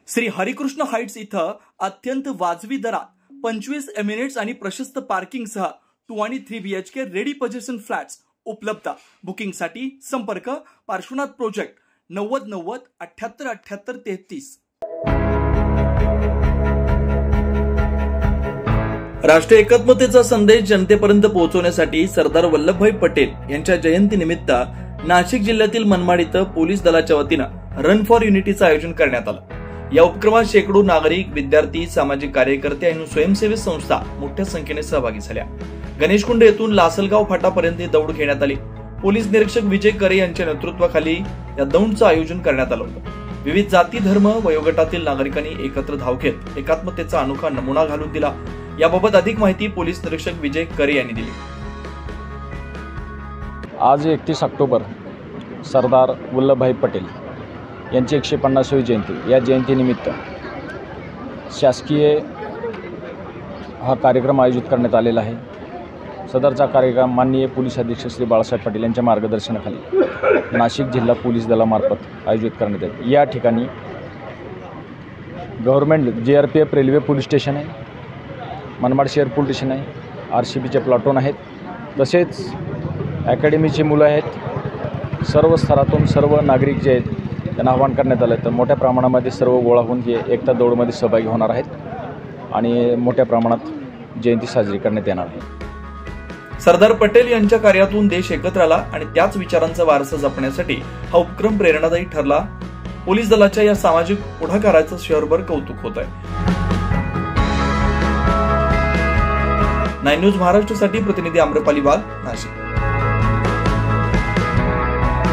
Shri Harikrishna Heights इथं अत्यंत वाजवी दरात 25 एमिनेट्स आणि प्रशस्त पार्किंगसह 2 आणि 3 BHK रेडी पोझिशन फ्लॅट्स उपलब्ध। बुकिंगसाठी संपर्क पार्श्वनाथ प्रोजेक्ट 90 90 78 78 33। राष्ट्रीय एकात्मतेचा संदेश जनतेपर्यंत पोहोचवण्यासाठी सरदार वल्लभभाई पटेल यांच्या जयंतीनिमित्त नाशिक जिल्ह्यातील मनमाड इथं पोलीस दलाच्या वतीनं रन फॉर युनिटीचं आयोजन करण्यात आलं। या उपक्रमात शेकडो नागरिक, विद्यार्थी, सामाजिक कार्यकर्ते आणि स्वयंसेवी संस्था मोठ्या संख्येने सहभागी झाल्या। गणेशकुंड येथून लासलगाव फाटापर्यंत ही दौड घेण्यात आली। पोलीस निरीक्षक विजय करे यांच्या नेतृत्वाखाली या दौडचं आयोजन करण्यात आलं होतं। विविध जाती, धर्म, वयोगटातील नागरिकांनी एकत्र धाव घेत एकात्मतेचा अनोखा नमुना घालून दिला। याबाबत अधिक माहिती पोलीस निरीक्षक विजय करे यांनी दिली। आज 31 ऑक्टोबर सरदार वल्लभभाई पटेल यांची 150वी जयंती। या जयंतीनिमित्त शासकीय हा कार्यक्रम आयोजित करण्यात आलेला आहे। सदरचा कार्यक्रम माननीय पोलीस अधीक्षक श्री बाळासाहेब पाटील यांच्या मार्गदर्शनाखाली नाशिक जिल्हा पोलीस दलामार्फत आयोजित करण्यात येते। या ठिकाणी government JRPF railway police station आहे, मनमाड शहर पोलीस स्टेशन आहे, RCPचे प्लाटून आहेत, तसेच अकॅडमीची मुलं आहेत। सर्व स्तरातून सर्व नागरिक जे आहेत त्यांना आवाहन करण्यात आलं तर मोठ्या प्रमाणामध्ये सर्व गोळा होऊन हे एकता दौडमध्ये सहभागी होणार आहेत आणि मोठ्या प्रमाणात जयंती साजरी करण्यात येणार आहे। सरदार पटेल यांच्या कार्यातून देश एकत्र आला आणि त्याच विचारांचा वारसा जपण्यासाठी हा उपक्रम प्रेरणादायी ठरला। पोलीस दलाच्या या सामाजिक पुढाकाराचं शहरभर कौतुक होत आहे। 9 न्यूज महाराष्ट्रासाठी प्रतिनिधी आम्रपाली वाघ, नाशिक।